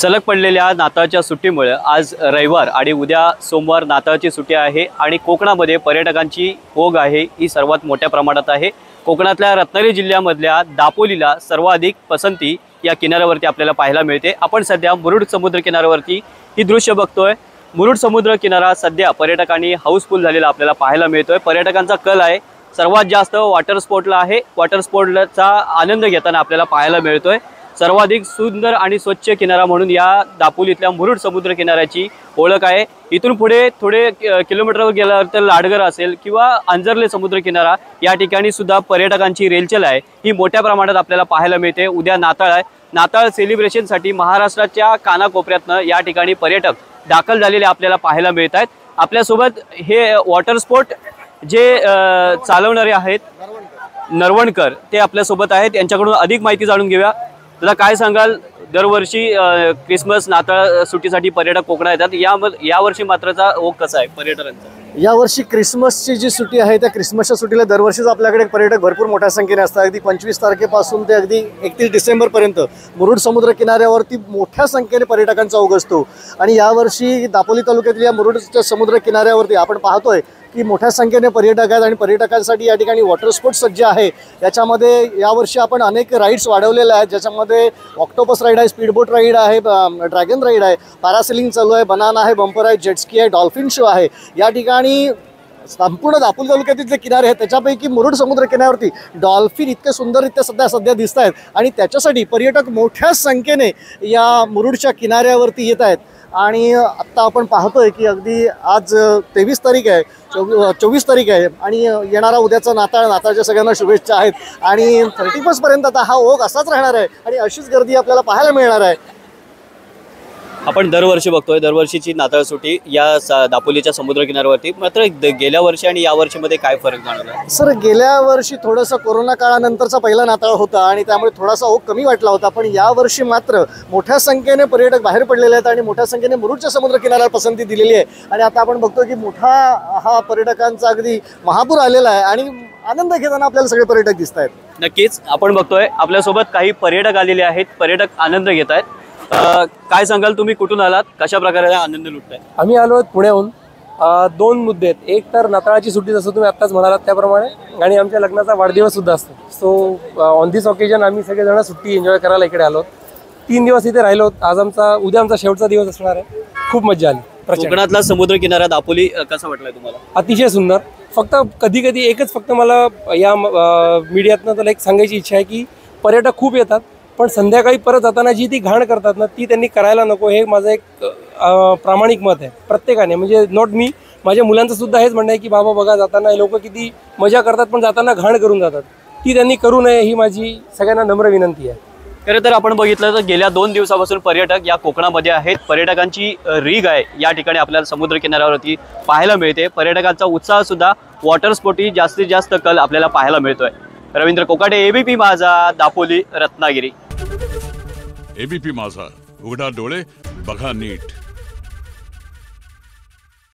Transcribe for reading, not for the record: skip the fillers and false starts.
सलग पडलेल्या नाताळच्या सुट्टीमुळे आज रविवार आणि उद्या सोमवार नाताळची सुट्टी आहे आणि कोकणामध्ये पर्यटकांची ओघ आहे ही सर्वात मोठ्या प्रमाणात आहे। कोकणातल्या रत्नागिरी जिल्ह्यामधल्या दापोलीला सर्वाधिक पसंती या किनाऱ्यावरती आपल्याला पाहायला मिळते। आपण सध्या मुरुड समुद्र किनाऱ्यावरती ही दृश्य बघतोय। मुरुड समुद्र किनारा सध्या पर्यटकांनी हाऊसफुल झालेला आपल्याला पाहायला मिळतोय। पर्यटकांचा कल आहे सर्वात जास्त वॉटर स्पोर्टला आहे। वॉटर स्पोर्टचा आनंद घेताना आपल्याला पाहायला मिळतोय। सर्वाधिक सुंदर आणि स्वच्छ किनारा म्हणून या दापोलीतल्या मुरुड समुद्र किनाऱ्याची ओळख आहे। इथून पुढे थोडे किलोमीटरवर गेल्यावर तर लाडगर असेल किंवा अंजरले समुद्र किनारा या ठिकाणी सुद्धा पर्यटकांची रेलचेल आहे ही मोठ्या प्रमाणात आपल्याला पाहायला मिळते। उद्या नाताळ आहे। नाताळ सेलिब्रेशनसाठी महाराष्ट्राच्या कानाकोपऱ्यातनं या ठिकाणी पर्यटक दाखल झालेले आपल्याला पाहायला मिळत आहेत। आपल्यासोबत हे वॉटर स्पोर्ट जे चालवणारे आहेत नरवणकर ते आपल्यासोबत आहेत। यांच्याकडून अधिक माहिती जाणून घेऊया। तुला काय सांगाल, दरवर्षी क्रिसमस नाताळ सुट्टीसाठी पर्यटक कोकणात येतात, यावर्षी मात्रचा ओघ कसा आहे पर्यटकांचा? यावर्षी क्रिसमसची जी सुट्टी आहे त्या क्रिसमसच्या सुट्टीला दरवर्षीच आपल्याकडे पर्यटक भरपूर मोठ्या संख्येने असतात। अगदी 25 तारखेपासून ते अगदी 31 डिसेंबरपर्यंत मुरुड समुद्र किनाऱ्यावरती मोठ्या संख्येने पर्यटकांचा ओघ असतो। आणि यावर्षी दापोली तालुक्यातील या मुरुडच्या समुद्र किनाऱ्यावरती आपण पाहतोय की मोठ्या संख्येने पर्यटक आहेत आणि पर्यटकांसाठी या ठिकाणी वॉटर स्पोर्ट्स सज्ज आहे। याच्यामध्ये यावर्षी आपण अनेक राईड्स वाढवलेले आहेत, ज्याच्यामध्ये ऑक्टोपस राईड आहे, स्पीडबोट राईड आहे, ड्रॅगन राईड आहे, पॅरासेलिंग चालू आहे, बनाना आहे, बंपर आहे, जेटस्की आहे, डॉल्फिन शो आहे। या ठिकाणी संपूर्ण दापोली तालुक्यातील जे किनारे आहेत त्याच्यापैकी मुरुड समुद्र किनाऱ्यावरती डॉल्फिन इतके सुंदररित्या सध्या दिसत आहेत आणि त्याच्यासाठी पर्यटक मोठ्या संख्येने या मुरुडच्या किनाऱ्यावरती येत आहेत। आणि आत्ता आपण पाहतोय की अगदी आज 23 तारीख आहे, 24 तारीख आहे आणि येणारा उद्याचा नाताळच्या सगळ्यांना शुभेच्छा आहेत। आणि 31 पर्यंत आता हा ओघ असाच राहणार आहे आणि अशीच गर्दी आपल्याला पाहायला मिळणार आहे। आपण दरवर्षी बघतोय दरवर्षीची नाताळ सुट्टी या दापोलीच्या समुद्र किनाऱ्यावरती, मात्र गेल्या वर्षी आणि या वर्षीमध्ये काय फरक जाणवला? सर, गेल्या वर्षी थोडंसं कोरोना काळानंतरचा पहिला नाताळ होता आणि त्यामुळे थोडासा ओघ कमी वाटला होता, पण यावर्षी मात्र मोठ्या संख्येने पर्यटक बाहेर पडलेले आहेत आणि मोठ्या संख्येने मुरुडच्या समुद्र किनाऱ्याला पसंती दिलेली आहे। आणि आता आपण बघतोय की मोठा हा पर्यटकांचा अगदी महापूर आलेला आहे आणि आनंद घेताना आपल्याला सगळे पर्यटक दिसत आहेत। नक्कीच आपण बघतोय आपल्यासोबत काही पर्यटक आलेले आहेत, पर्यटक आनंद घेत आहेत। काय सांगाल, तुम्ही कुठून आलात, कशा प्रकारे आनंद लुटताय? आम्ही आलो आहोत पुण्याहून। दोन मुद्दे आहेत, एक तर नाताळाची सुट्टी जसं तुम्ही आत्ताच म्हणालात त्याप्रमाणे, आणि आमच्या लग्नाचा वाढदिवस सुद्धा असतो। सो ऑन दिस ऑकेजन आम्ही सगळेजण सुट्टी एन्जॉय करायला इकडे आलो। 3 दिवस इथे राहिलो। उद्या आमचा शेवटचा दिवस असणार आहे। खूप मजा आली। कोकणातला समुद्र किनारा दापोली कसा वाटलाय तुम्हाला? अतिशय सुंदर। फक्त कधी कधी एकच फक्त मला या मीडियातनं तर एक सांगायची इच्छा आहे की पर्यटक खूप येतात पण संध्याकाळी परत जाताना जी ती घाण करतात ना ती त्यांनी करायला नको, हे माझं एक प्रामाणिक मत आहे प्रत्येकाने। म्हणजे नॉट मी, माझ्या मुलांचं सुद्धा हेच म्हणणं आहे की बाबा बघा जाताना हे लोक किती मजा करतात पण जाताना घाण करून जातात, ती त्यांनी करू नये ही माझी सगळ्यांना नम्र विनंती आहे। खरं तर आपण बघितलं तर गेल्या 2 दिवसापासून पर्यटक या कोकणामध्ये आहेत। पर्यटकांची रीग आहे या ठिकाणी आपल्याला समुद्र किनाऱ्यावरती पाहायला मिळते। पर्यटकांचा उत्साह सुद्धा वॉटर स्पोर्टही जास्तीत जास्त कल आपल्याला पाहायला मिळतोय। रवींद्र कोकाटे, एबीपी माझा, दापोली, रत्नागिरी। एबीपी माझा, उघडा डोळे बघा नीट।